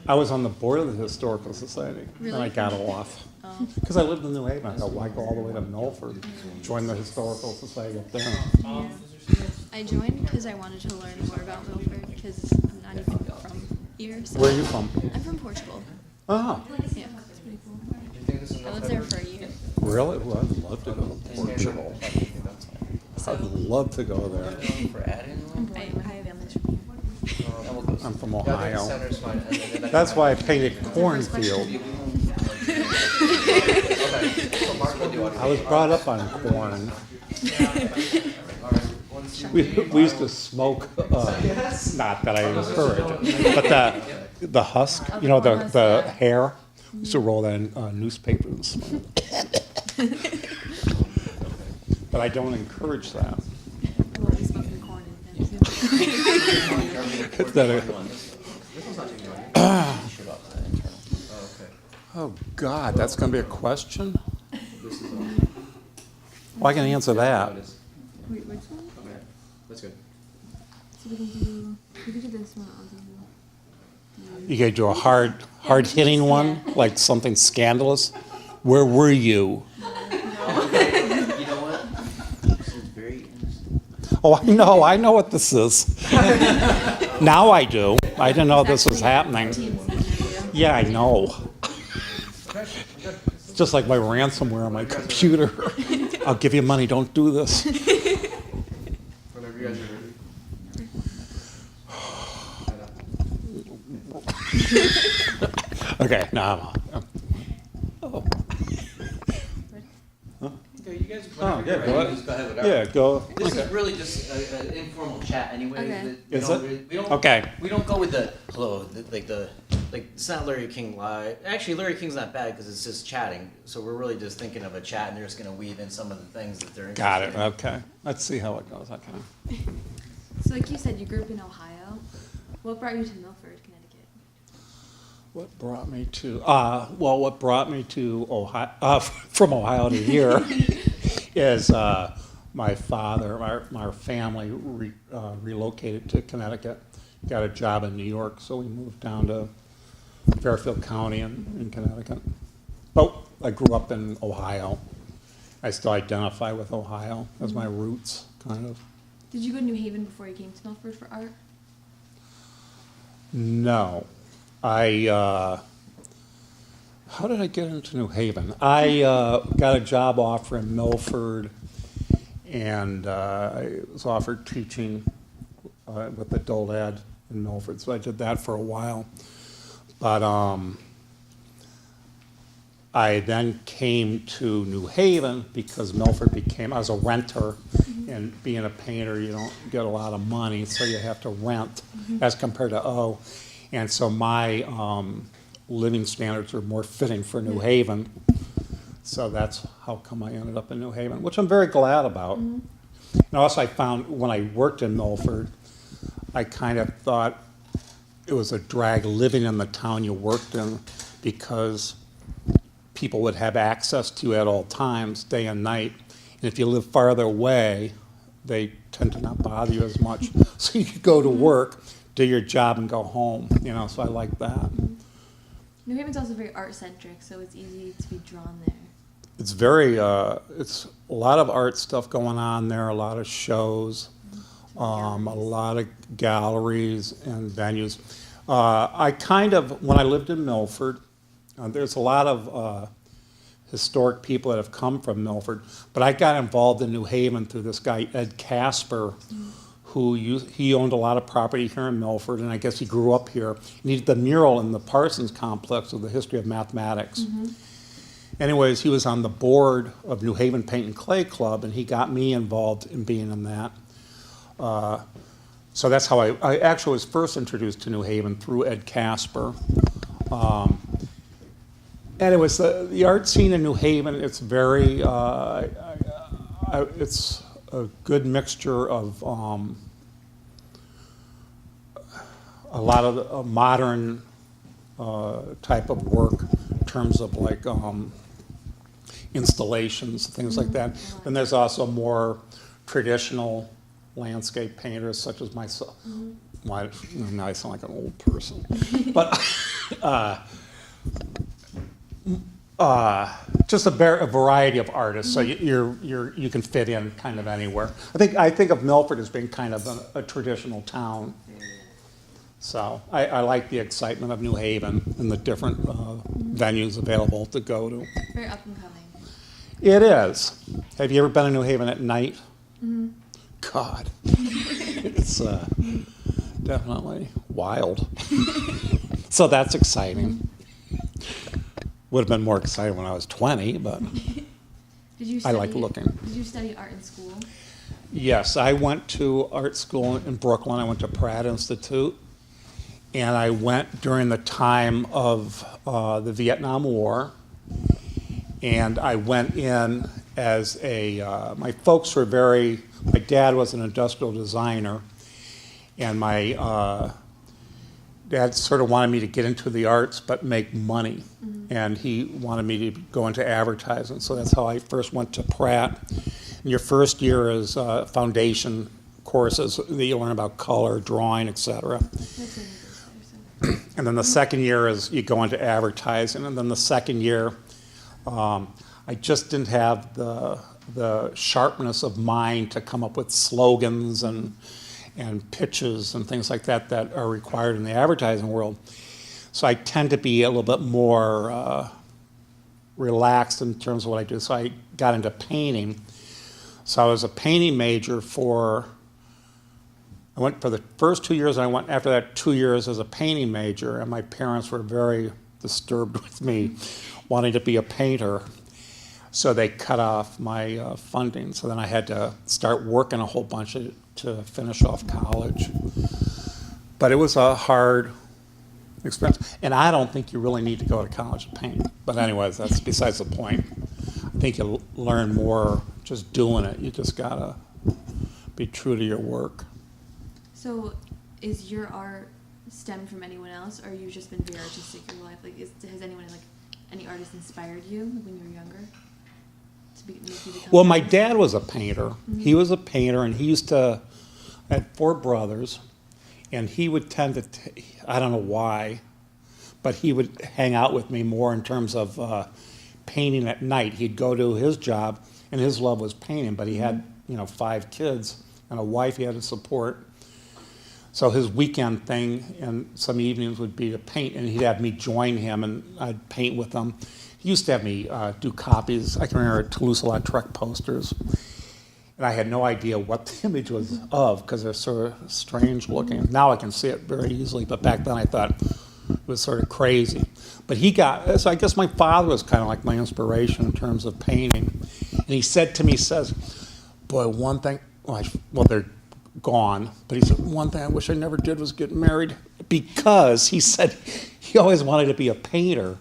I was on the board of the Historical Society, and I Really? got off. Oh. Because I lived in New Haven, I thought, why go all the way to Milford? Join the Historical Society up there. Yeah. I joined because I wanted to learn more about Milford, because I'm not even from here. So. Where are you from? I'm from Portugal. Ah, Yeah, it's pretty cool. I lived there for a year. really? Well, I'd love to go to Portugal. I'd love to go there. For adding one? I have family from here. I'm from Ohio. That's why I painted cornfield. I was brought up on corn. We used to smoke, not that I encourage it, but the husk, you know, the hair, we used to roll that in newspapers and smoke. But I don't encourage that. Well, we smoking corn and Oh, God, that's going to be a question? Well, I can answer that. Wait, which one? Okay, that's good. So we can do this one. I'll do. You could do a hard-hitting one, like something scandalous. Where were you? You know what? This is very innocent. Oh, I know what this is. Now I do. I didn't know this was happening. Yeah, I know. It's just like my ransomware on my computer. I'll give you money, don't do this. Whenever you guys are ready. Okay, now oh. Okay, you guys, Oh, whenever yeah, you're go ready, ahead. just go ahead with that. Yeah, go. This Okay. is really just an informal chat anyway. Okay. We Is don't it? really- we don't, Okay. We don't go with the hello, like it's not Larry King live. Actually, Larry King's not bad because it's just chatting. So we're really just thinking of a chat, and they're just going to weave in some of the things that they're Got interested it, in. okay. Let's see how it goes, okay. So, like you said, you grew up in Ohio. What brought you to Milford, Connecticut? What brought me to, what brought me to Ohio, from Ohio to here is my father, our family relocated to Connecticut, got a job in New York, so we moved down to Fairfield County in Connecticut. But I grew up in Ohio. I still identify with Ohio as my roots, kind of. Did you go to New Haven before you came to Milford for art? No. How did I get into New Haven? I got a job offer in Milford, and I was offered teaching with adult ed in Milford, so I did that for a while. But I then came to New Haven because Milford became, I was a renter, and being a painter, you don't get a lot of money, so you have to rent as compared to O. And so my living standards are more fitting for New Haven. So that's how come I ended up in New Haven, which I'm very glad about. And also I found when I worked in Milford, I kind of thought it was a drag living in the town you worked in because people would have access to you at all times, day and night. And if you live farther away, they tend to not bother you as much. So you could go to work, do your job, and go home, you know, so I like that. New Haven's also very art-centric, so it's easy to be drawn there. It's very, it's a lot of art stuff going on there, a lot of shows, a lot of galleries and venues. I kind of, when I lived in Milford, there's a lot of historic people that have come from Milford, but I got involved in New Haven through this guy, Ed Casper, who he owned a lot of property here in Milford, and I guess he grew up here. And he did the mural in the Parsons complex of the history of mathematics. Anyways, he was on the board of New Haven Paint and Clay Club, and he got me involved in being in that. So that's how I actually was first introduced to New Haven through Ed Casper. And it was the art scene in New Haven. It's very, it's a good mixture of a lot of the, modern type of work in terms of like installations, things like that. Then there's also more traditional landscape painters such as myself, why, now I sound like an old person. But just a variety of artists, so you can fit in kind of anywhere. I think of Milford as being kind of a traditional town. So I like the excitement of New Haven and the different venues available to go to. Very up and coming. It is. Have you ever been in New Haven at night? Mm-hmm. God, it's definitely wild. So that's exciting. Would have been more exciting when I was 20, but I like looking. Did you study art in school? Yes, I went to art school in Brooklyn. I went to Pratt Institute, and I went during the time of the Vietnam War. And I went in as my folks were my dad was an industrial designer, and my dad sort of wanted me to get into the arts but make money. Mm-hmm. And he wanted me to go into advertising. So that's how I first went to Pratt. And your first year is foundation courses that you learn about color, drawing, etc. And then the second year is you go into advertising. And then the second year, I just didn't have the sharpness of mind to come up with slogans and pitches and things like that are required in the advertising world. So I tend to be a little bit more relaxed in terms of what I do. So I got into painting. So I was a painting major I went for the first 2 years, and I went after that 2 years as a painting major, and my parents were very disturbed with me wanting to be a painter. So they cut off my funding. So then I had to start working a whole bunch to finish off college. But it was a hard experience. And I don't think you really need to go to college to paint. But anyways, that's besides the point. I think you learn more just doing it. You just got to be true to your work. So is your art stemmed from anyone else, or you've just been very artistic your life? Like, has anyone, like, any artist inspired you when you were younger? Make you become Well, my dad was a painter. Mm-hmm. He was a painter, and he used to, I had 4 brothers, and he would tend to, I don't know why, but he would hang out with me more in terms of painting at night. He'd go to his job, and his love was painting, but he had, 5 kids and a wife he had to support. So his weekend thing and some evenings would be to paint, and he'd have me join him, and I'd paint with him. He used to have me do copies. I can remember Toulouse-Lautrec posters, and I had no idea what the image was of because they're sort of strange looking. Now I can see it very easily, but back then I thought it was sort of crazy. But so I guess my father was kind of like my inspiration in terms of painting. And he said to me, boy, one thing, well, they're gone, but he said, one thing I wish I never did was get married, because he said he always wanted to be a painter,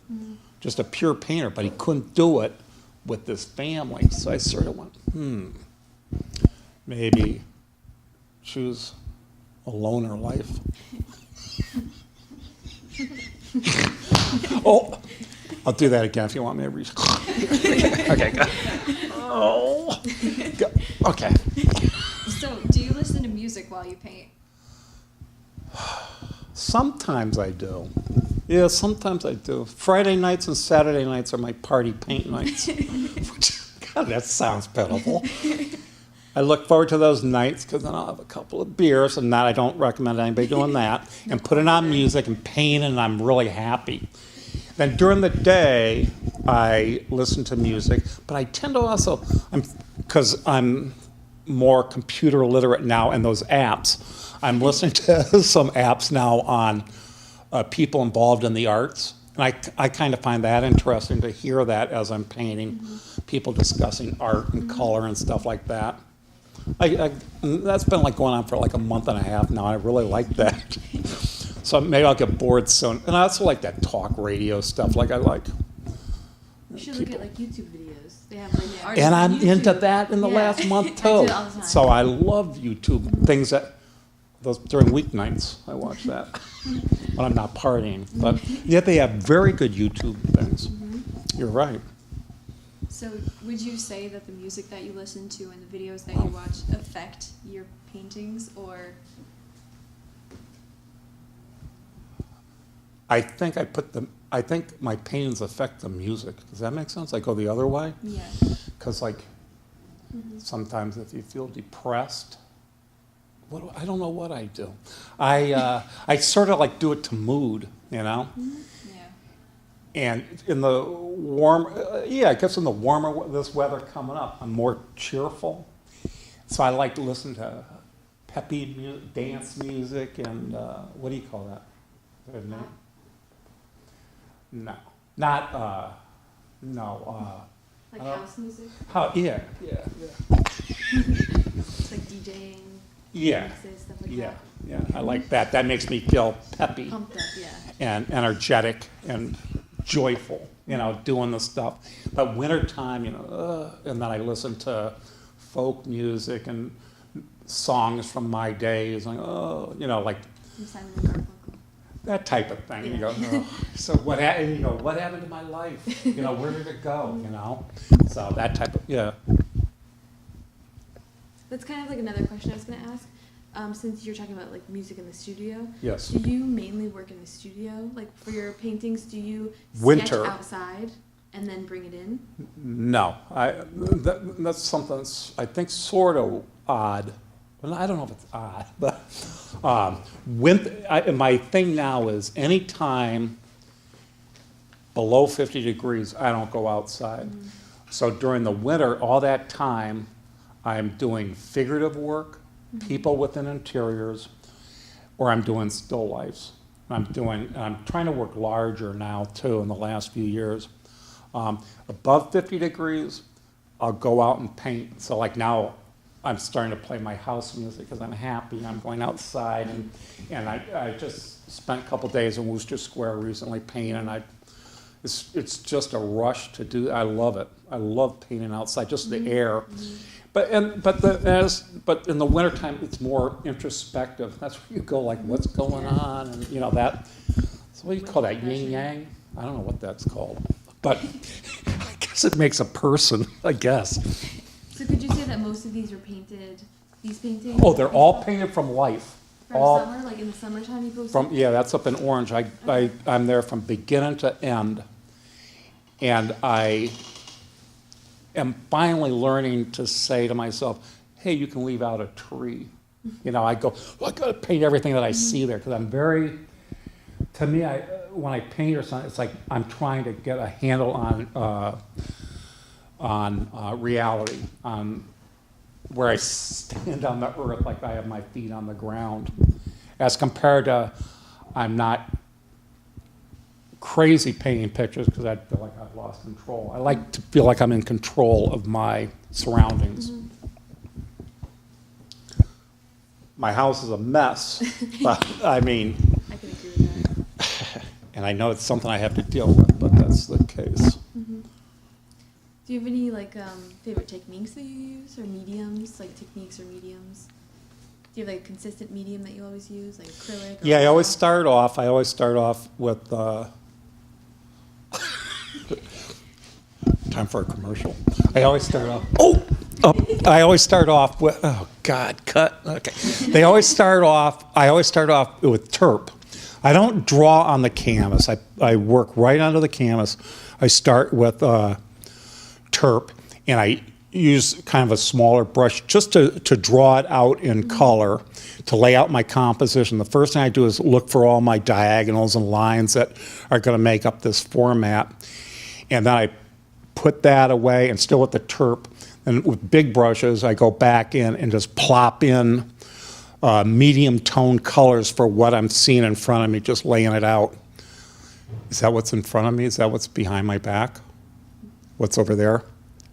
just a pure painter, but he couldn't do it with this family. So I sort of went, maybe choose a loner life. Oh, I'll do that again if you want me to read. Okay, go. Oh, go. Okay. So, do you listen to music while you paint? Sometimes I do. Yeah, sometimes I do. Friday nights and Saturday nights are my party paint nights. God, that sounds pitiful. I look forward to those nights because then I'll have a couple of beers, and I don't recommend anybody doing that, and put it on music and paint, and I'm really happy. Then during the day, I listen to music, but I tend to also, because I'm more computer literate now, and those apps, I'm listening to some apps now on people involved in the arts. And I kind of find that interesting to hear that as I'm painting, people discussing art and color and stuff like that. That's been like going on for like a month and a half now. I really like that. So maybe I'll get bored soon. And I also like that talk radio stuff. Like I like. You should look at like YouTube videos. They have like artists And on I'm YouTube. into that in the last month too. I do it all the time. So I love YouTube things during weeknights. I watch that when I'm not partying. But yet they have very good YouTube things. You're right. So, would you say that the music that you listen to and the videos that you watch affect your paintings, or I think my paintings affect the music. Does that make sense? I go the other way? Yeah. Because like, sometimes if you feel depressed, I don't know what I do. I sort of like do it to mood, you know? Yeah. And in the warm, I guess in the warmer, this weather coming up, I'm more cheerful. So I like to listen to peppy dance music and, what do you call that? Is that a name? No, not, no, Like house music? yeah. Like DJing, Yeah, mixes, stuff like yeah, that. yeah, I like that. That makes me feel peppy Pumped up, yeah. and energetic and joyful, you know, doing the stuff. But wintertime, you know, and then I listen to folk music and songs from my days, like, you know, like From Simon and Garfunkel. that type of thing. You Yeah. go, so what happened? You go, what happened to my life? You know, where did it go? You know, so that type of That's kind of like another question I was going to ask. Since you're talking about like music in the studio, Yes. do you mainly work in the studio? Like for your paintings, do you Winter. sketch outside and then bring it in? No, that's something that's, I think, sort of odd. Well, I don't know if it's odd, but my thing now is anytime below 50 degrees, I don't go outside. So during the winter, all that time, I'm doing figurative work, people within interiors, or I'm doing still lifes. I'm trying to work larger now too in the last few years. Above 50 degrees, I'll go out and paint. So like now, I'm starting to play my house music because I'm happy. I'm going outside, and I just spent a couple days in Worcester Square recently painting. It's just a rush to do. I love it. I love painting outside, just the air. But in the wintertime, it's more introspective. That's where you go, like, what's going on, and you know that. So what do you call that? Yin yang? I don't know what that's called, but I guess it makes a person. I guess. So could you say that most of these are painted, these paintings? Oh, they're all painted from life. From all summer, like in the summertime you post? that's up in Orange. I'm there from beginning to end, and I am finally learning to say to myself, hey, you can leave out a tree. You know, I go, well, I gotta paint everything that I see there, because I'm very, to me, when I paint or something, it's like I'm trying to get a handle on reality, on where I stand on the earth, like I have my feet on the ground, as compared to I'm not crazy painting pictures because I feel like I've lost control. I like to feel like I'm in control of my surroundings. My house is a mess, but I mean, I can agree with that. and I know it's something I have to deal with, but that's the case. Do you have any like favorite techniques that you use, or mediums, like techniques or mediums? Do you have like a consistent medium that you always use, like acrylic? Or Yeah, I always oil? start off with time for a commercial. I always start off with, oh God, cut. Okay. I always start off with terp. I don't draw on the canvas. I work right onto the canvas. I start with terp, and I use kind of a smaller brush just to draw it out in color, to lay out my composition. The first thing I do is look for all my diagonals and lines that are going to make up this format. And then I put that away, and still with the terp. And with big brushes, I go back in and just plop in medium tone colors for what I'm seeing in front of me, just laying it out. Is that what's in front of me? Is that what's behind my back? What's over there?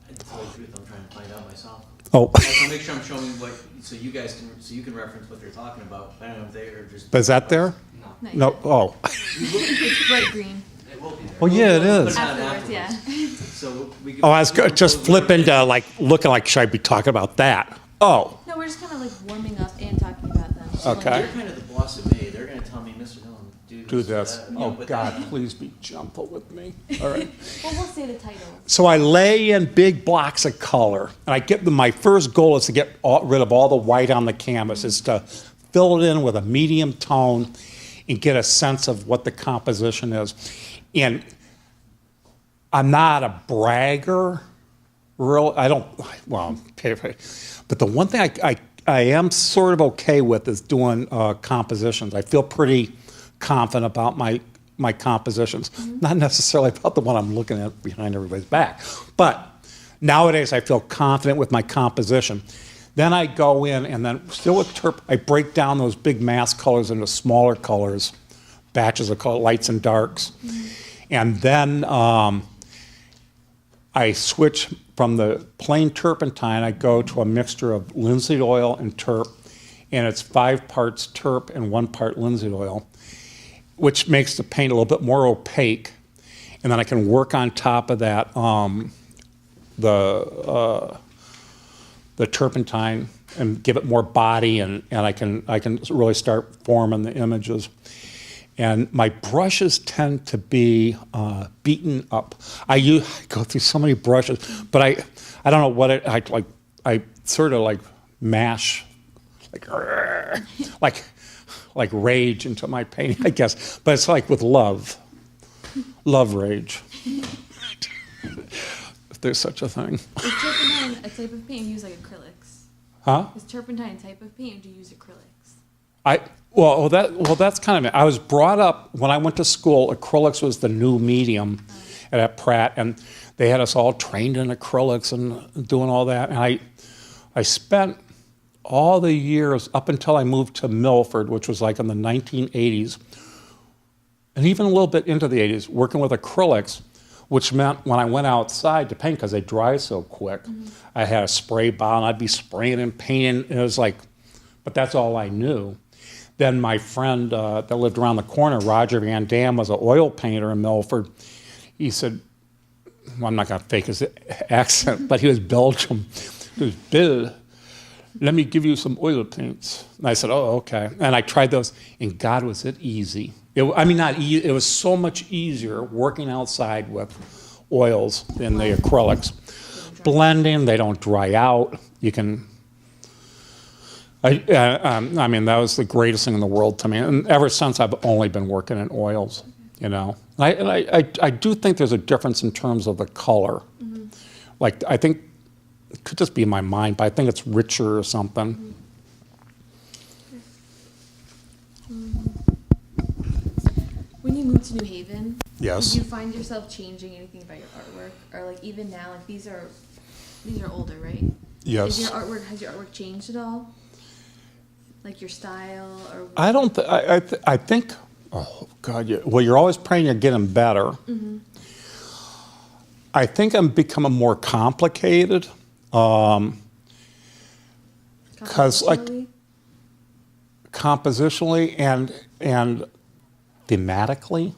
To tell you the truth, I'm trying to find out myself. Oh, I just want to make sure I'm showing what, so you can reference what they're talking about. I don't know if they are just. is that there? No. No, oh. It's bright green. It will be there. Oh, yeah, it We'll is. put on Afterwards, yeah. So we can. Oh, I was just flipping to like, looking like, should I be talking about that? Oh, No, we're just kind of like warming up and talking about them. So, like, Okay. You're kind of the boss of me. They're going to tell me, Mr. Dillon, do this. that," you know, Oh, but God, then- please be gentle with me. All right. Well, we'll say the title. So I lay in big blocks of color, and I get my first goal is to get rid of all the white on the canvas, is to fill it in with a medium tone, and get a sense of what the composition is. And I'm not a bragger, I don't, well, but the one thing I am sort of okay with is doing compositions. I feel pretty confident about my compositions, not necessarily about the one I'm looking at behind everybody's back. But nowadays I feel confident with my composition. Then I go in and then still with Turp, I break down those big mass colors into smaller colors, batches of color, lights and darks. And then I switch from the plain turpentine, I go to a mixture of linseed oil and turp, and it's 5 parts turp and 1 part linseed oil, which makes the paint a little bit more opaque. And then I can work on top of that the turpentine and give it more body, and I can really start forming the images. And my brushes tend to be beaten up. I go through so many brushes, but I don't know what it, I sort of like mash, like rage into my painting, I guess. But it's like with love rage, if there's such a thing. Is turpentine a type of paint you use like acrylics? Huh? Is turpentine a type of paint or do you use acrylics? That's kind of it. I was brought up, when I went to school, acrylics was the new medium at Pratt, and they had us all trained in acrylics and doing all that. And I spent all the years up until I moved to Milford, which was like in the 1980s, and even a little bit into the 80s, working with acrylics, which meant when I went outside to paint, because they dry so quick, I had a spray bottle, and I'd be spraying and painting, and it was like, but that's all I knew. Then my friend that lived around the corner, Roger Van Dam, was an oil painter in Milford. He said, well, I'm not going to fake his accent, but he was Belgium. He goes, Bill, let me give you some oil paints. And I said, oh, okay. And I tried those, and God, was it easy. It was so much easier working outside with oils than the acrylics. Blending, they don't dry out. You can... I mean, that was the greatest thing in the world to me. And ever since, I've only been working in oils, you know. I do think there's a difference in terms of the color. Like, I think, it could just be in my mind, but I think it's richer or something. When you moved to New Haven, Yes. did you find yourself changing anything about your artwork? Or like even now, like these are older, right? Yes. Has your artwork changed at all? Like your style or? I think, oh God, well, you're always praying you're getting better. I think I'm becoming more complicated. Because like compositionally and thematically,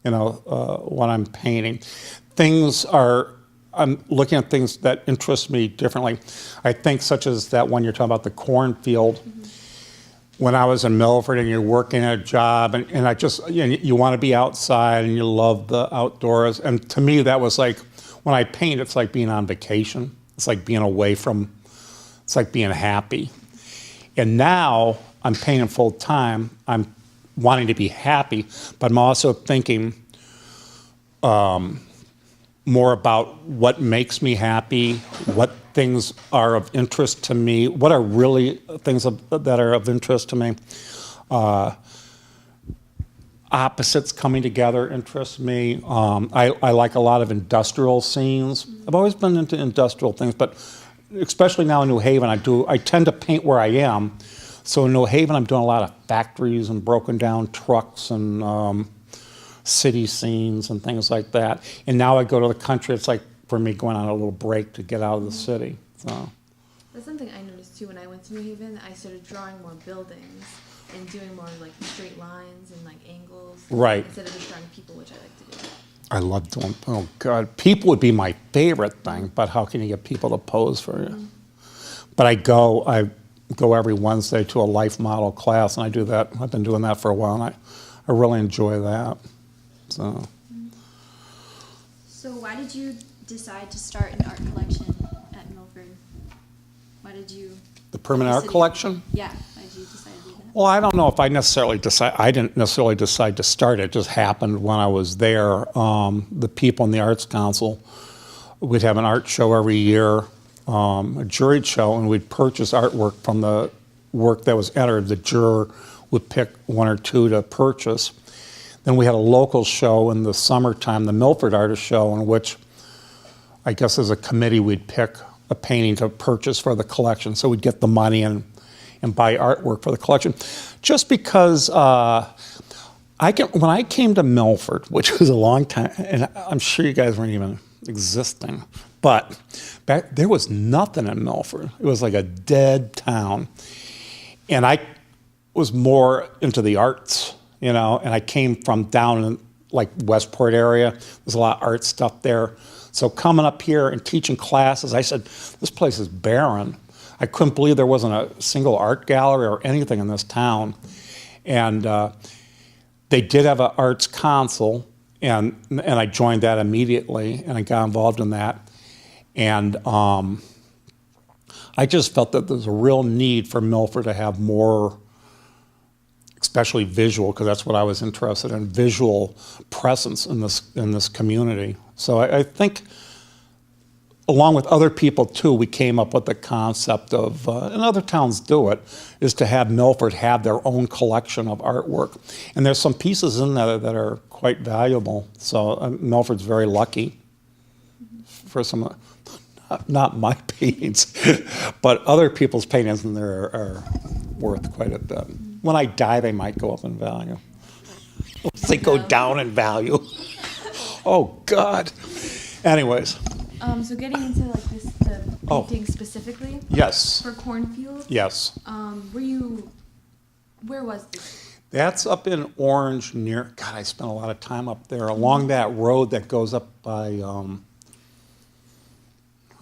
you know, when I'm painting, I'm looking at things that interest me differently. I think such as that one you're talking about, the cornfield. When I was in Milford and you're working at a job and I just, you want to be outside and you love the outdoors. And to me, that was like, when I paint, it's like being on vacation. It's like being away from, it's like being happy. And now I'm painting full time. I'm wanting to be happy, but I'm also thinking more about what makes me happy, what things are of interest to me, what are really things that are of interest to me. Opposites coming together interest me. I like a lot of industrial scenes. I've always been into industrial things, but especially now in New Haven, I tend to paint where I am. So in New Haven, I'm doing a lot of factories and broken down trucks and city scenes and things like that. And now I go to the country, it's like for me going on a little break to get out of the city. So that's something I noticed too when I went to New Haven. I started drawing more buildings and doing more like straight lines and like angles. Right. Instead of just drawing people, which I like to do. I love doing, oh God, people would be my favorite thing, but how can you get people to pose for you? But I go every Wednesday to a life model class, and I do that. I've been doing that for a while, and I really enjoy that. So why did you decide to start an art collection at Milford? Why did you? the permanent art collection? Yeah, why did you decide to do that? Well, I don't know if I necessarily decide. I didn't necessarily decide to start it. It just happened when I was there. The people in the Arts Council, we'd have an art show every year, a juried show, and we'd purchase artwork from the work that was entered. The juror would pick one or two to purchase. Then we had a local show in the summertime, the Milford Artist Show, in which I guess as a committee we'd pick a painting to purchase for the collection. So we'd get the money and buy artwork for the collection. Just because when I came to Milford, which was a long time, and I'm sure you guys weren't even existing, but back there was nothing in Milford. It was like a dead town. And I was more into the arts, and I came from down in like Westport area. There's a lot of art stuff there. So coming up here and teaching classes, I said, this place is barren. I couldn't believe there wasn't a single art gallery or anything in this town. And they did have an arts council, and I joined that immediately, and I got involved in that. And I just felt that there's a real need for Milford to have more, especially visual, because that's what I was interested in, visual presence in this community. So I think, along with other people too, we came up with the concept of, and other towns do it, is to have Milford have their own collection of artwork. And there's some pieces in there that are quite valuable. So Milford's very lucky for some, not my paintings, but other people's paintings in there are worth quite a bit. When I die, they might go up in value. They go down in value. Oh, God. Anyways. So getting into like the painting specifically. Yes. For Cornfield. Yes. Where was this? That's up in Orange near, God, I spent a lot of time up there, along that road that goes up by,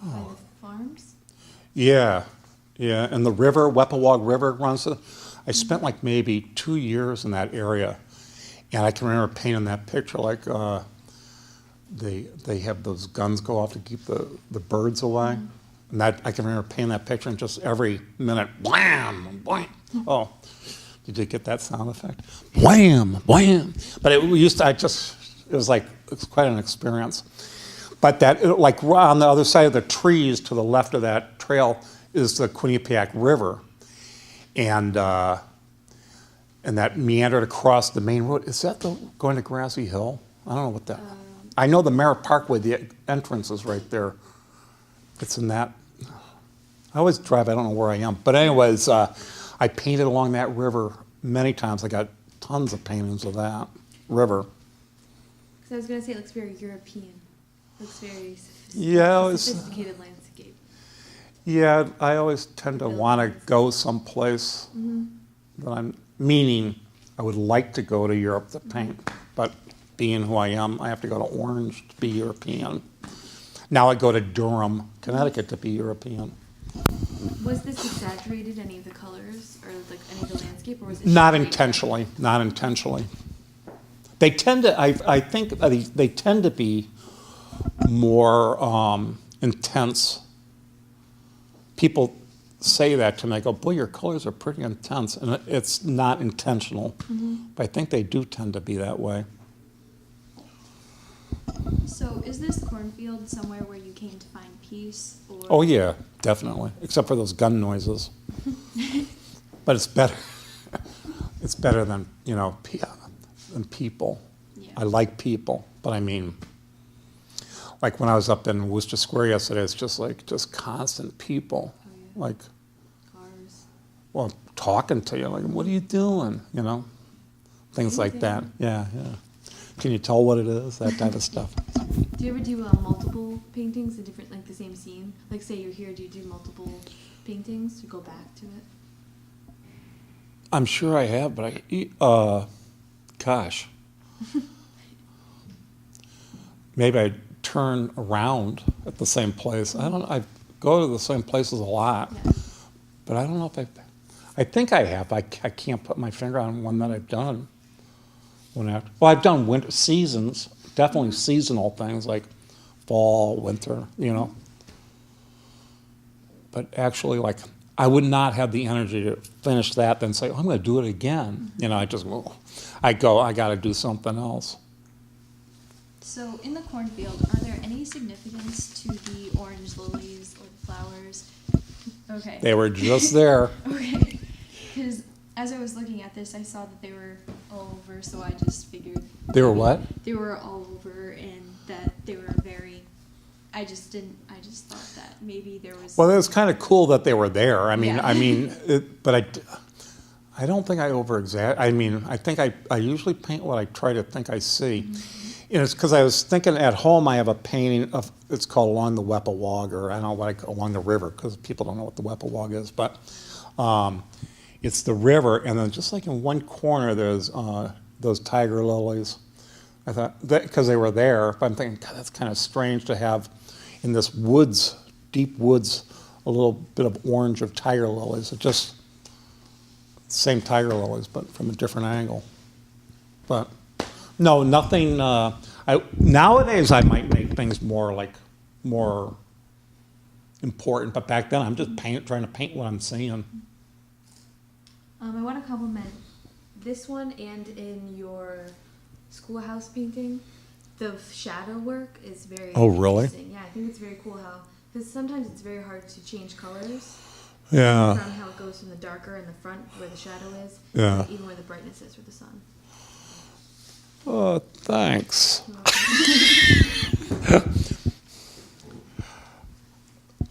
By the farms? yeah, and the river, Weppawag River runs through. I spent like maybe 2 years in that area, and I can remember painting that picture like they have those guns go off to keep the birds away. And that I can remember painting that picture, and just every minute, wham, wham. Oh, did you get that sound effect? Wham, wham. But it was quite an experience. But that, like on the other side of the trees to the left of that trail is the Quinnipiac River. And that meandered across the main road. Is that going to Grassy Hill? I don't know what that. I know the Merritt Parkway, the entrance is right there. It's in that. I always drive, I don't know where I am. But anyways, I painted along that river many times. I got tons of paintings of that river. Because I was going to say it looks very European. It looks very sophisticated landscape. Yeah, I always tend to want to go someplace that I'm, meaning I would like to go to Europe to paint, but being who I am, I have to go to Orange to be European. Now I go to Durham, Connecticut to be European. Was this exaggerated, any of the colors, or like any of the landscape, or was it? Not intentionally, not intentionally. They tend to, I think they tend to be more intense. People say that to me. I go, boy, your colors are pretty intense. And it's not intentional. But I think they do tend to be that way. So is this cornfield somewhere where you came to find peace? Or? Oh, yeah, definitely. Except for those gun noises. But it's better. It's better than, than people. Yeah. I like people. But I mean, like when I was up in Worcester Square yesterday, it's just constant people. Oh, yeah. Like, Cars. well, talking to you, like, what are you doing? Things like that. Yeah. Can you tell what it is? That type of stuff. Do you ever do multiple paintings in different, like the same scene? Like, say you're here, do you do multiple paintings to go back to it? I'm sure I have, but gosh. Maybe I turn around at the same place. I don't know. I go to the same places a lot, Yeah. but I don't know if I think I have. I can't put my finger on one that I've done. Well, I've done winter seasons, definitely seasonal things like fall, winter, But actually, like, I would not have the energy to finish that, then say, oh, I'm going to do it again. You know, I got to do something else. So in the cornfield, are there any significance to the orange lilies or the flowers? Okay. They were just there. Okay. Because as I was looking at this, I saw that they were all over, so I just figured. They were what? They were all over, and that they were very. I just thought that maybe there was. Well, it was kind of cool that they were there. I mean, Yeah. But I don't think I over-exaggerate. I mean, I think I usually paint what I try to think I see. You know, it's because I was thinking at home I have a painting of, it's called Along the Weppawag, or I don't know what I call along the river, because people don't know what the Weppawag is, but it's the river, and then just like in one corner there's those tiger lilies. I thought, because they were there, but I'm thinking, God, that's kind of strange to have in this woods, deep woods, a little bit of orange of tiger lilies. It just, same tiger lilies, but from a different angle. But no, nothing. Nowadays, I might make things more important, but back then, I'm just trying to paint what I'm seeing. I want to compliment this one, and in your schoolhouse painting, the shadow work is very Oh, really? interesting. Yeah, I think it's very cool how, because sometimes it's very hard to change colors. Yeah. From how it goes from the darker in the front where the shadow is, Yeah. even where the brightness is for the sun. Oh, thanks.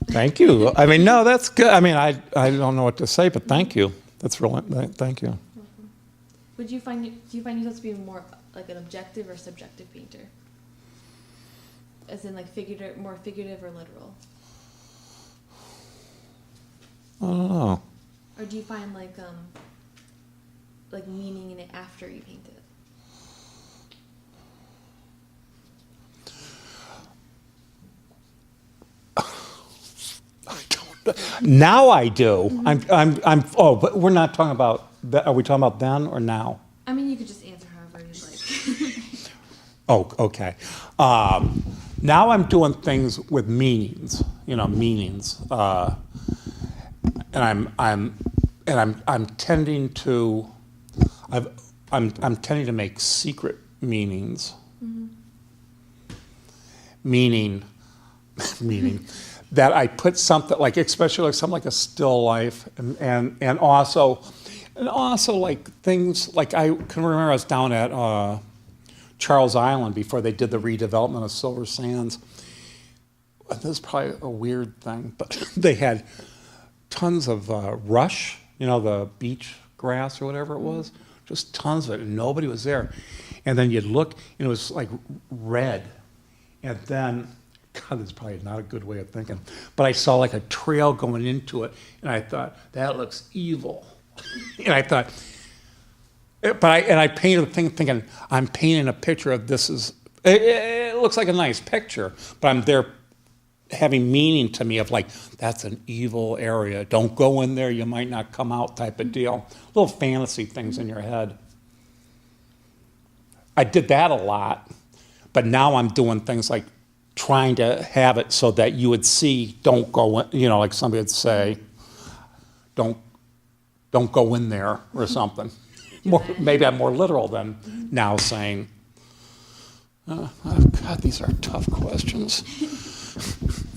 Thank you. I mean, no, that's good. I mean, I don't know what to say, but thank you. That's really, thank you. Do you find yourself to be more like an objective or subjective painter? As in like more figurative or literal? I don't know. Or do you find like meaning in it after you paint it? Now I do. Oh, but we're not talking about, are we talking about then or now? I mean, you could just answer however you'd like. Oh, okay. Now I'm doing things with meanings, meanings. And I'm tending to, I'm tending to make secret meanings. Mm-hmm. Meaning that I put something like, especially like something like a still life, and also like things like, I can remember I was down at Charles Island before they did the redevelopment of Silver Sands. This is probably a weird thing, but they had tons of rush, the beach grass or whatever it was, just tons of it, and nobody was there. And then you'd look, and it was like red, and then, God, that's probably not a good way of thinking, but I saw like a trail going into it, and I thought, that looks evil. And I thought, I painted the thing thinking, I'm painting a picture of this it looks like a nice picture, but I'm there having meaning to me of like, that's an evil area. Don't go in there, you might not come out type of deal. Little fantasy things in your head. I did that a lot, but now I'm doing things like trying to have it so that you would see, don't go in, like somebody would say, don't go in there or something. Maybe I'm more literal than now saying, oh, God, these are tough questions.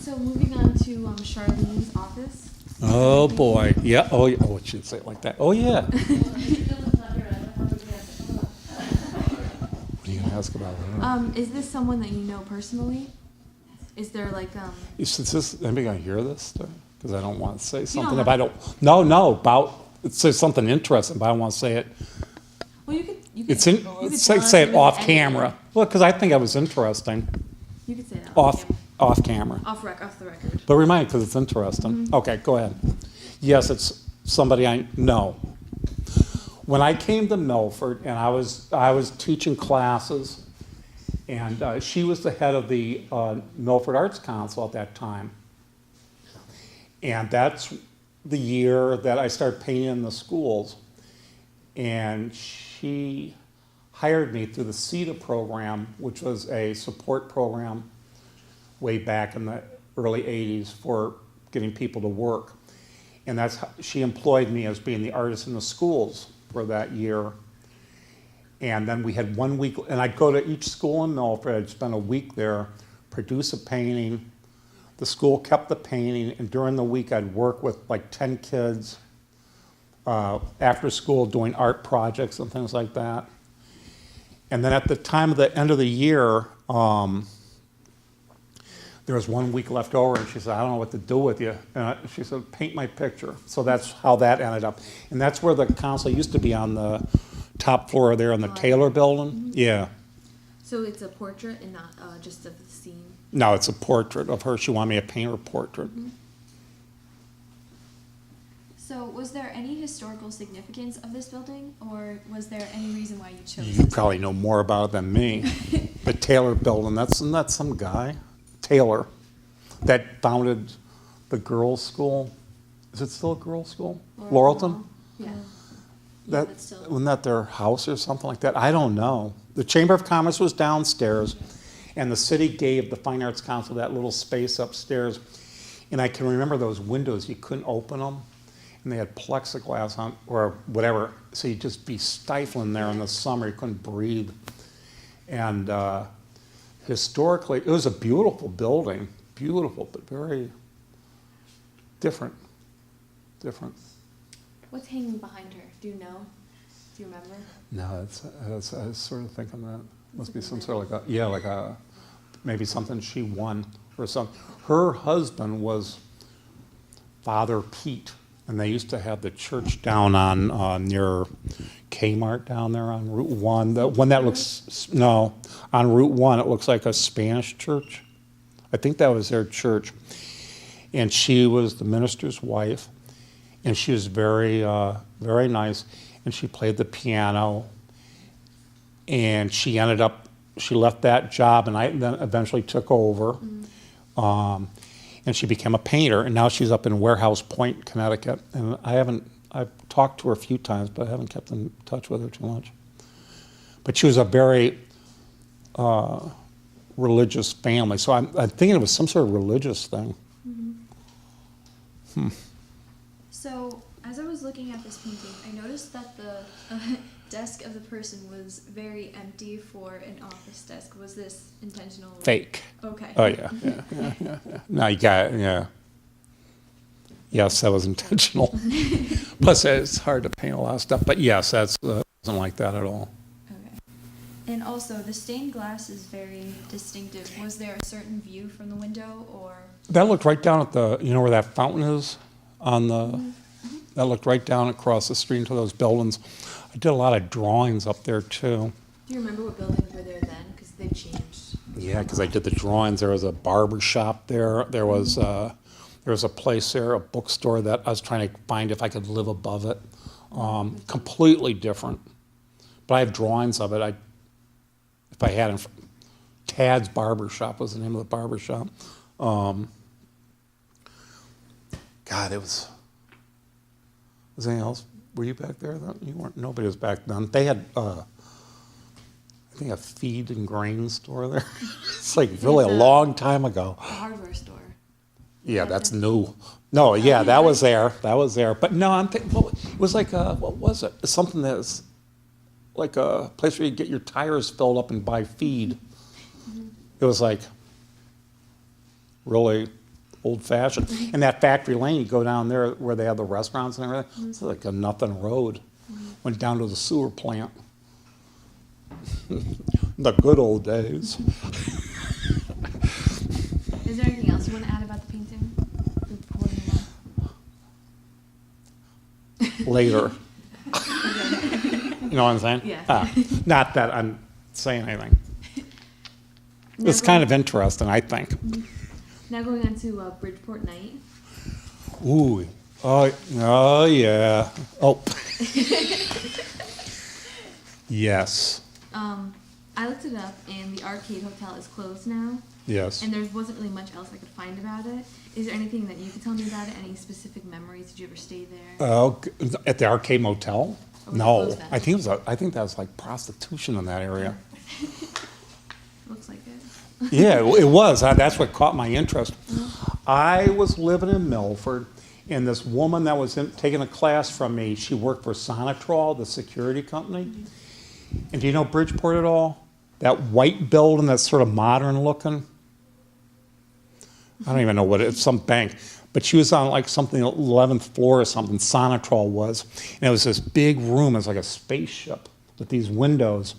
So moving on to Charlene's office. Oh boy, yeah. Oh, yeah. Oh, I shouldn't say it like that. Oh yeah. What are you gonna ask about that? Is this someone that you know personally? Is there like Is this anybody gonna hear this? Because I don't want to say something have if I don't. No, about it says something interesting, but I don't want to say it. Well, you could. It's in. Say it off camera. Well, because I think it was interesting. You could say that Off camera. off the record. But remind, because it's interesting. Okay, go ahead. Yes, it's somebody I know. When I came to Milford, and I was teaching classes, and she was the head of the Milford Arts Council at that time. And that's the year that I started painting in the schools. And she hired me through the CETA program, which was a support program way back in the early 80s for getting people to work. And she employed me as being the artist in the schools for that year. And then we had 1 week, and I'd go to each school in Milford, I'd spend a week there, produce a painting. The school kept the painting, and during the week I'd work with like 10 kids after school doing art projects and things like that. And then at the time of the end of the year, there was 1 week left over, and she said, I don't know what to do with you. And she said, paint my picture. So that's how that ended up. And that's where the council used to be, on the top floor there in the Taylor building. Yeah. So it's a portrait and not just of the scene? No, it's a portrait of her. She wanted me to paint her portrait. So was there any historical significance of this building, or was there any reason why you chose You this? probably know more about it than me. The Taylor building, isn't that some guy? Taylor, that founded the girls' school. Is it still a girls' school? Laurelton? Yeah. That, that's still- wasn't that their house or something like that? I don't know. The Chamber of Commerce was downstairs, and the city gave the Fine Arts Council that little space upstairs. And I can remember those windows, you couldn't open them, and they had plexiglass on, or whatever, so you'd just be stifling there in the summer, you couldn't breathe. And historically, it was a beautiful building, beautiful, but very different. What's hanging behind her? Do you know? Do you remember? No, I was sort of thinking that must be some sort of like a maybe something she won or something. Her husband was Father Pete, and they used to have the church down on near Kmart down there on Route 1. The one that looks, no, on Route 1, it looks like a Spanish church. I think that was their church. And she was the minister's wife, and she was very, very nice. And she played the piano, and she left that job, and I then eventually took over. And she became a painter, and now she's up in Warehouse Point, Connecticut. And I've talked to her a few times, but I haven't kept in touch with her too much. But she was a very religious family, so I'm thinking it was some sort of religious thing. So, as I was looking at this painting, I noticed that the desk of the person was very empty for an office desk. Was this intentional? Fake. Okay. Oh, yeah. No, you got it, yeah. Yes, that was intentional. Plus, it's hard to paint a lot of stuff, but yes, that's wasn't like that at all. Okay. And also, the stained glass is very distinctive. Was there a certain view from the window, or? That looked right down at where that fountain is on the, that looked right down across the street into those buildings. I did a lot of drawings up there too. Do you remember what buildings were there then? Because they've changed. Yeah, because I did the drawings. There was a barber shop there. There was a place there, a bookstore that I was trying to find if I could live above it. Completely different. But I have drawings of it. If I had them, Tad's Barber Shop was the name of the barber shop. God, it was. Was anything else? Were you back there then? You weren't. Nobody was back then. They had, I think, a feed and grain store there. It's like really a long time ago. A hardware store. Yeah, that's new. No, yeah, that was there. That was there. But no, I'm thinking, it was like what was it? Something that's like a place where you get your tires filled up and buy feed. It was like really old-fashioned. And that Factory Lane, you go down there where they have the restaurants and everything, it's like a nothing road. Went down to the sewer plant. The good old days. Is there anything else you want to add about the painting? Before we move Later. You know what I'm saying? Yeah. Not that I'm saying anything. on? It's kind of interesting, I think. Now going on to Bridgeport Night. Ooh. Oh yeah. Oh. Yes. I looked it up, and the Arcade Hotel is closed now, Yes. and there wasn't really much else I could find about it. Is there anything that you could tell me about it? Any specific memories? Did you ever stay there? At the Arcade Motel? Or was it No. closed then? I think that was like prostitution in that area. Looks like it. Yeah, it was. That's what caught my interest. I was living in Milford, And this woman that was taking a class from me, she worked for Sonatrol, the security company. And do you know Bridgeport at all? That white building that's sort of modern looking? I don't even know what it's some bank. But she was on like something 11th floor or something, Sonatrol was. And it was this big room, it was like a spaceship with these windows.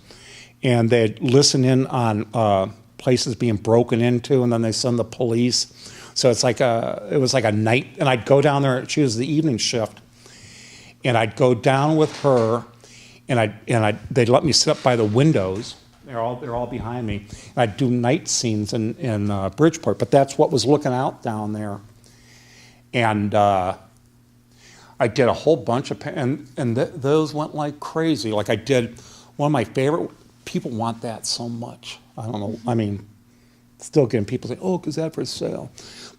And they'd listen in on places being broken into, and then they send the police. So it was like a night, and I'd go down there, she was the evening shift, and I'd go down with her, and they'd let me sit up by the windows. They're all behind me. And I'd do night scenes in Bridgeport, but that's what was looking out down there. And I did a whole bunch of, those went like crazy. Like I did, one of my favorite, people want that so much. I don't know, I mean, still getting people saying, oh, is that for sale?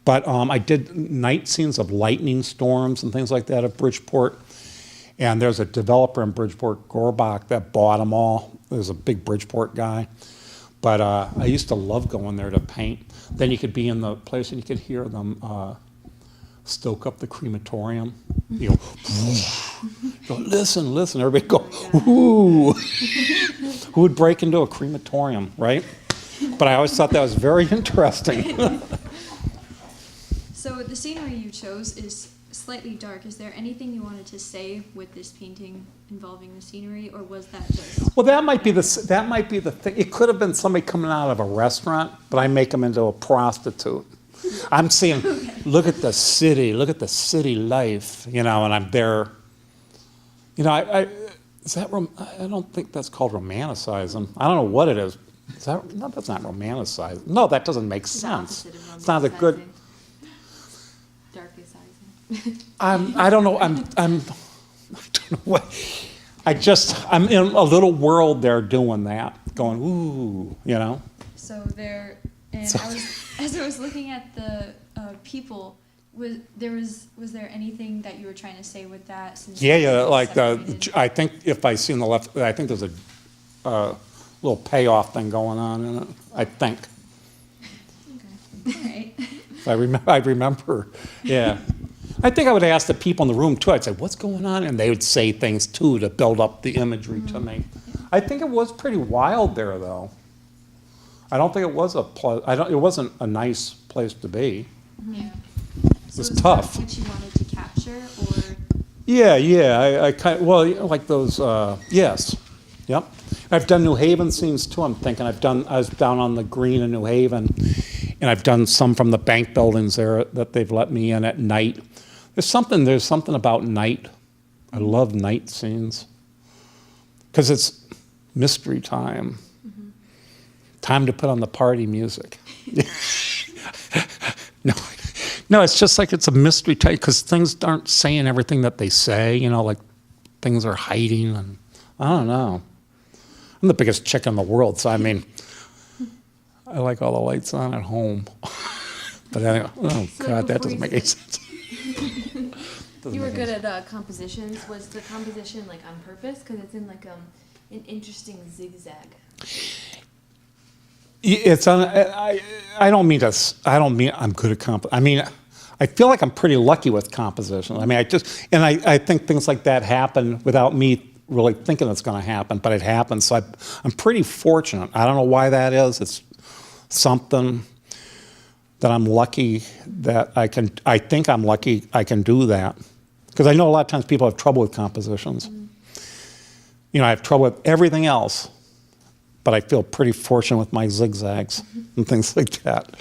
But I did night scenes of lightning storms and things like that at Bridgeport. And there's a developer in Bridgeport, Gorbach, that bought them all. There's a big Bridgeport guy. But I used to love going there to paint. Then you could be in the place and you could hear them stoke up the crematorium. You know, go, listen, everybody go, ooh. Who would break into a crematorium, right? But I always thought that was very interesting. So the scenery you chose is slightly dark. Is there anything you wanted to say with this painting involving the scenery, or was that just? Well, that might be the thing. It could have been somebody coming out of a restaurant, but I make them into a prostitute. I'm saying, look at the city life, you know, and I'm there. You know, I don't think that's called romanticizing. I don't know what it is. No, that's not romanticizing. No, that doesn't make sense. It's not a good. Darkicizing. I don't know. I don't know what. I'm in a little world there doing that, going ooh, you know. So there, and as I was looking at the people, was there anything that you were trying to say with that? Since Yeah, like separated? I think if I see on the left, I think there's a little payoff thing going on in it. I think. Okay. All right. I remember. Yeah. I think I would ask the people in the room too. I'd say, "What's going on?" And they would say things too to build up the imagery to me. I think it was pretty wild there, though. I don't think it was it wasn't a nice place to be. Yeah. It was tough. That what you wanted to capture, or? Yeah. I kind of, well, you know, like those. Yes. Yep. I've done New Haven scenes too. I'm thinking I was down on the green in New Haven, and I've done some from the bank buildings there that they've let me in at night. There's something about night. I love night scenes because it's mystery time. Mm-hmm. Time to put on the party music. No, it's just like it's a mystery time because things aren't saying everything that they say. You know, like things are hiding, and I don't know. I'm the biggest chick in the world, so I mean, I like all the lights on at home. But anyway, oh So God, that before doesn't you make any sense. You were good at compositions. Was the composition like on purpose? Because it's in like an interesting zigzag. It's I don't mean I'm good at comp. I mean, I feel like I'm pretty lucky with composition. I mean, I think things like that happen without me really thinking it's going to happen, but it happens. So I'm pretty fortunate. I don't know why that is. It's something that I'm lucky that I think I'm lucky I can do that. Because I know a lot of times people have trouble with compositions. Mm-hmm. You know, I have trouble with everything else, but I feel pretty fortunate with my zigzags and things like that.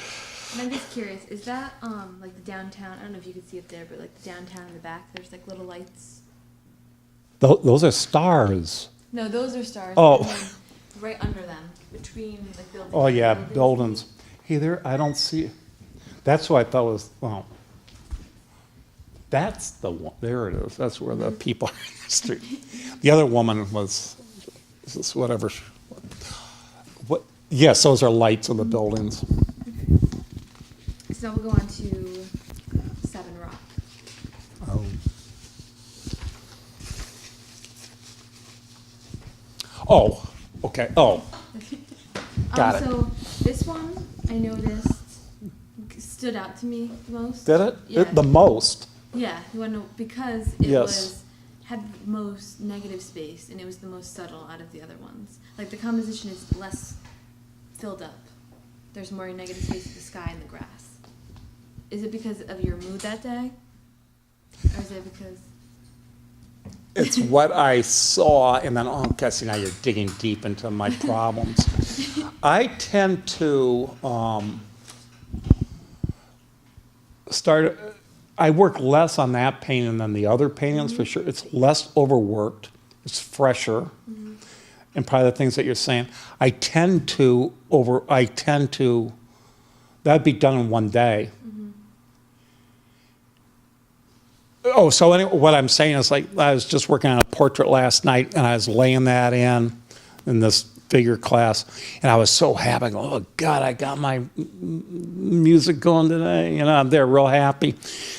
And I'm just curious, is that like the downtown? I don't know if you could see it there, but like the downtown in the back, there's like little lights. Those are stars. No, those are stars. Oh. And then right under them, between like buildings. Oh yeah, buildings. Hey, there, I don't see. That's what I thought was. Well, that's the one. There it is. That's where the people are in the street. The other woman was, whatever. What? Yes, those are lights of the buildings. So we'll go on to Seven Rock. Oh. Oh. Okay. Oh. Got it. So this one I noticed stood out to me the most. Did it? Yeah. The most. Yeah, you want to know because it Yes. had the most negative space and it was the most subtle out of the other ones. Like the composition is less filled up. There's more negative space in the sky and the grass. Is it because of your mood that day? Or is it because... It's what I saw, and then, oh, okay, see, now you're digging deep into my problems. I tend to I work less on that painting than the other paintings, for sure. It's less overworked, it's fresher, and probably the things that you're saying. That'd be done in one day. Oh, so anyway, what I'm saying is, like, I was just working on a portrait last night, and I was laying that in this figure class, and I was so happy. I go, oh, God, I got my music going today. You know, I'm there real happy.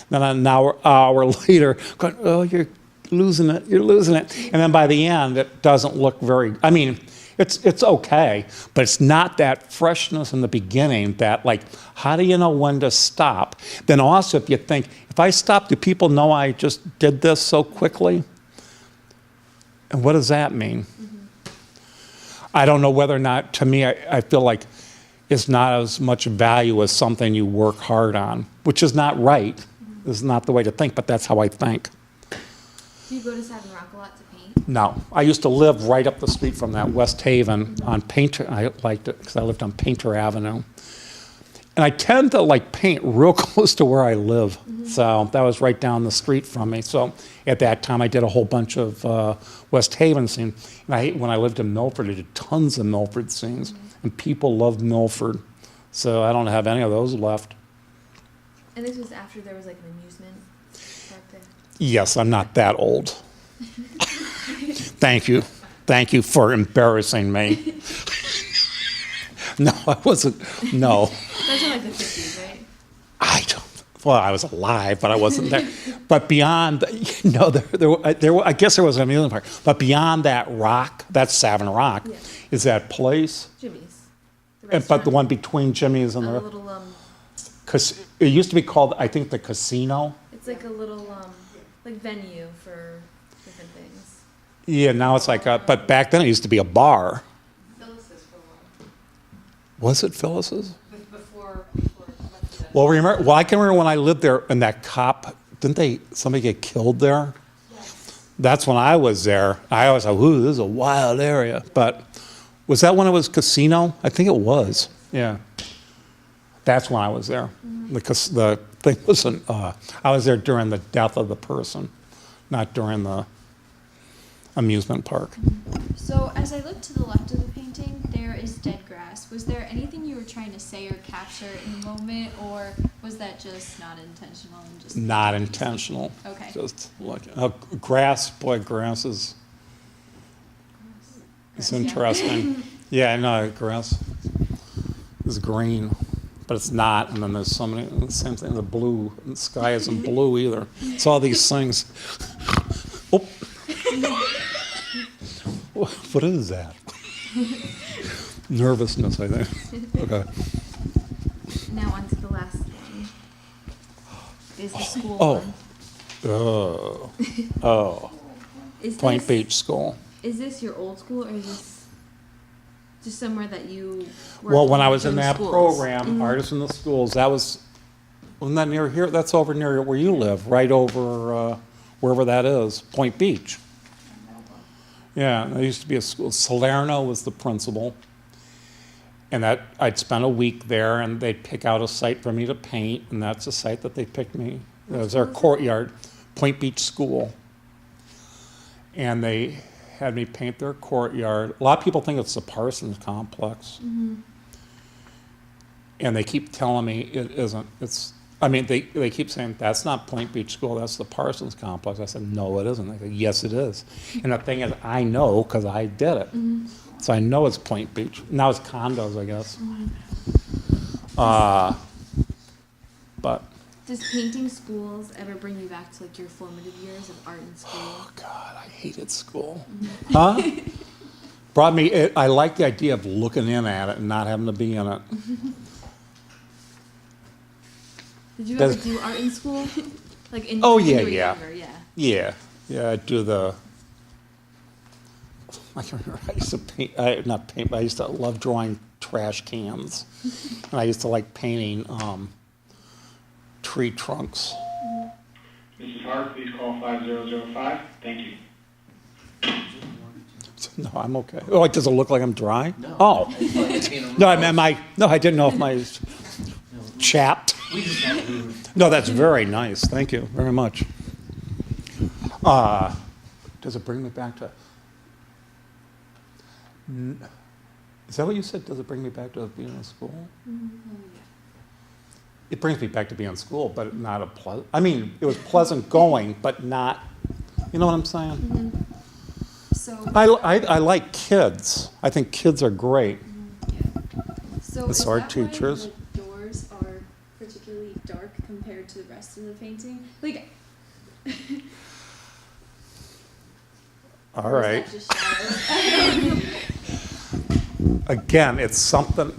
Then an hour later, going, oh, you're losing it. You're losing it. And then by the end, it doesn't look very, I mean, it's okay, but it's not that freshness in the beginning that, like, how do you know when to stop? Then also, if you think, if I stop, do people know I just did this so quickly? And what does that mean? I don't know whether or not, to me, I feel like it's not as much value as something you work hard on, which is not right. This is not the way to think, but that's how I think. Do you go to Savin Rock a lot to paint? No, I used to live right up the street from that, West Haven, on Painter. I liked it because I lived on Painter Avenue. And I tend to, like, paint real close to where I live. So that was right down the street from me. So at that time, I did a whole bunch of West Haven scenes. And when I lived in Milford, I did tons of Milford scenes. And people loved Milford. So I don't have any of those left. And this was after there was like an amusement park there? Yes, I'm not that old. Thank you. Thank you for embarrassing me. No, I wasn't. No. Those are like the 50s, right? I don't. Well, I was alive, but I wasn't there. But beyond, you know, I guess there was an amusement park. But beyond that rock, that's Savin Rock, Yeah. is that place. Jimmy's. The But the restaurant. one between Jimmy's and A the, little, because it used to be called, I think, the Casino. it's like a little, like venue for different things. Yeah, now it's like but back then it used to be a bar. Phyllis's for a while. Was it Phyllis's? Before Well, I can remember when I lived there, and that cop, somebody get killed there? Yes. That's when I was there. I always thought, ooh, this is a wild area. But was that when it was casino? I think it was. Yeah. That's when I was there. Because the thing wasn't, I was there during the death of the person, not during the amusement park. So as I look to the left of the painting, there is dead grass. Was there anything you were trying to say or capture in the moment, or was that just not intentional and just Not intentional. Okay. Just like, grass, boy, grass is Grass, interesting. Yeah, I know, grass is green, but it's not. And then there's so many, the same thing, the blue, the sky isn't blue either. It's all these things. Oh. What is that? Nervousness, I think. Okay. Now on to the last one. Is the school Oh. one. Oh, Is Point this, Beach School. Is this your old school, or is this just somewhere that you worked Well, when I was in doing that schools? program, Artists in the Schools, that was, wasn't that near here? That's over near where you live, right over wherever that is, Point Beach. Yeah, there used to be a school. Salerno was the principal. And that I'd spend a week there, and they'd pick out a site for me to paint, and that's the site that they picked me. It was our courtyard, Point Beach School. And they had me paint their courtyard. A lot of people think it's the Parsons complex. And they keep telling me it isn't. They keep saying, that's not Point Beach School, that's the Parsons complex. I said, no, it isn't. They said, yes, it is. And the thing is, I know because I did it. So I know it's Point Beach. Now it's condos, I guess. But, Does painting schools ever bring you back to like your formative years of art in school? oh God, I hated school. Huh? Brought me, I like the idea of looking in at it and not having to be in it. Did you Does- ever do art in school? Like in Oh, when you yeah, were yeah. younger, yeah. Yeah, I do I can remember, I used to paint, not paint, but I used to love drawing trash cans. And I used to like painting tree trunks. Mrs. Hart, please call 5005. Thank you. No, I'm okay. Oh, like, does it look like I'm dry? No. Oh. It's like it's being a No, I roast. meant no, I didn't know if my chapped. We just have to. No, that's very nice. Thank you very much. Does it bring me back to? Is that what you said? Does it bring me back to being in school? It brings me back to being in school, but not a pleasant. I mean, it was pleasant going, but not. You know what I'm saying? So, I like kids. I think kids are great. so It's is our that teachers. why the doors are particularly dark compared to the rest of the painting? Like, All or is right. that just shadows? Again, it's something.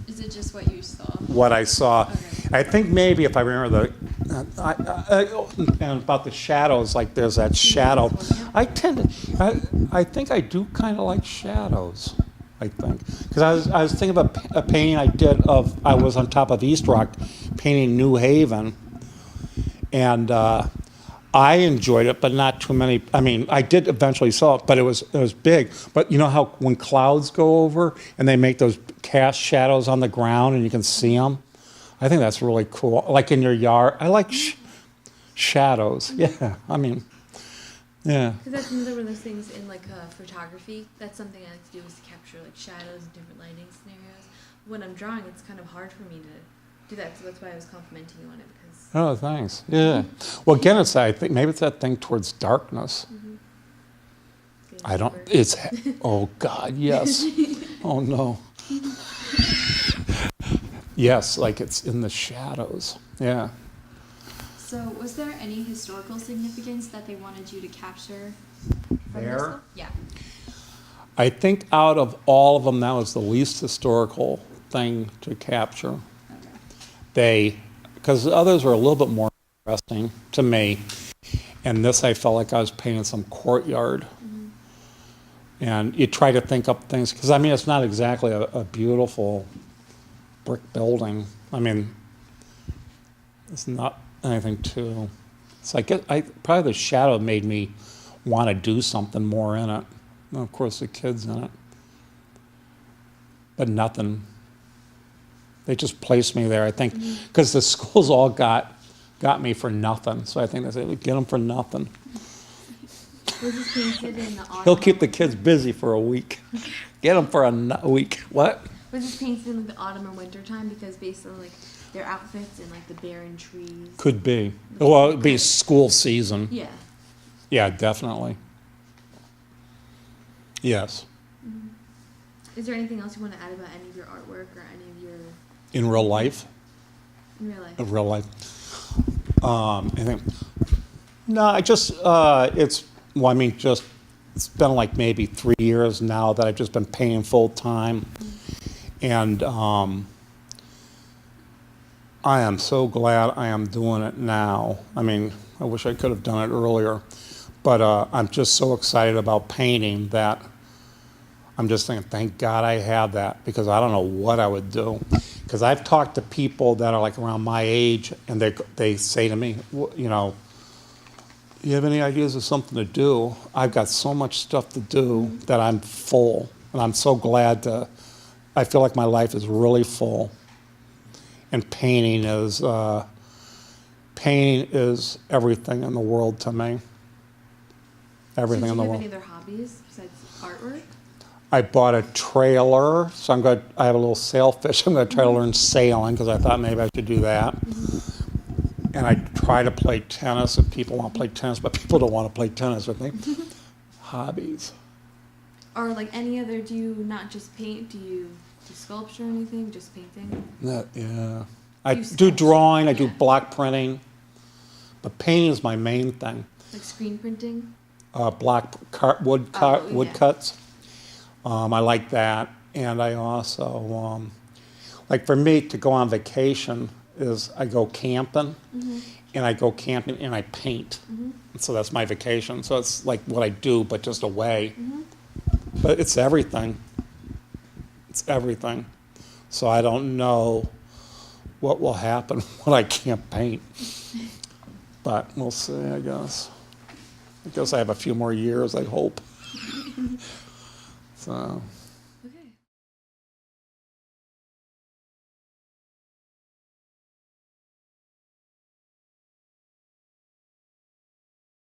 Is it just what you saw? What I saw. Okay. I think maybe if I remember and about the shadows, like there's that shadow. I think I do kind of like shadows. I think because I was thinking about a painting I did I was on top of East Rock painting New Haven, and I enjoyed it, but not too many. I mean, I did eventually saw it, but it was big. But you know how when clouds go over and they make those cast shadows on the ground and you can see them? I think that's really cool. Like in your yard, I like shadows. Yeah, I mean, yeah. Because that's another one of those things in like photography. That's something I like to do is to capture like shadows and different lighting scenarios. When I'm drawing, it's kind of hard for me to do that. So that's why I was complimenting you on it because. Oh, thanks. Yeah. Well, again, I think maybe it's that thing towards darkness. I don't. It's. Oh God, yes. Oh no. Yes, like it's in the shadows. Yeah. So, was there any historical significance that they wanted you to capture from this There? book? Yeah. I think out of all of them, that was the least historical thing to capture. Okay. Because the others were a little bit more interesting to me. And this, I felt like I was painting some courtyard. And you try to think up things, because I mean, it's not exactly a beautiful brick building. I mean, it's not anything too. It's like, probably the shadow made me want to do something more in it. And of course, the kids in it. But nothing. They just placed me there, I think, because the schools all got me for nothing. So I think they said, get them for nothing. Was this painted in the autumn? He'll keep the kids busy for a week. Get them for a week. What? Was this painted in like the autumn or winter time? Because based on like their outfits and like the barren trees. Could be. Well, it'd be school season. Yeah. Yeah, definitely. Yes. Is there anything else you want to add about any of your artwork or any of your In real life? in real life? In real life. Anything? No, I just, it's been like maybe 3 years now that I've just been painting full time. And I am so glad I am doing it now. I mean, I wish I could have done it earlier. But I'm just so excited about painting that I'm just thinking, thank God I have that, because I don't know what I would do. Because I've talked to people that are like around my age, and they say to me, you know, you have any ideas of something to do? I've got so much stuff to do that I'm full. And I'm so glad I feel like my life is really full. And painting is everything in the world to me. Everything in the Do you world. have any other hobbies besides artwork? I bought a trailer, so I have a little sailfish. I'm going to try to learn sailing because I thought maybe I should do that. And I try to play tennis if people want to play tennis, but people don't want to play tennis with me. Hobbies. Or like any other, do you not just paint? Do you do sculpture or anything? Just painting? Yeah. I You do sketch? drawing, I do Yeah. block printing, but painting is my main thing. Like screen printing? Wood yeah. cuts. I like that, and I also like for me to go on vacation is I go camping, and I go camping and I paint. So that's my vacation. So it's like what I do, but just away. But it's everything. It's everything. So I don't know what will happen when I can't paint. But we'll see, I guess. I guess I have a few more years, I hope. So.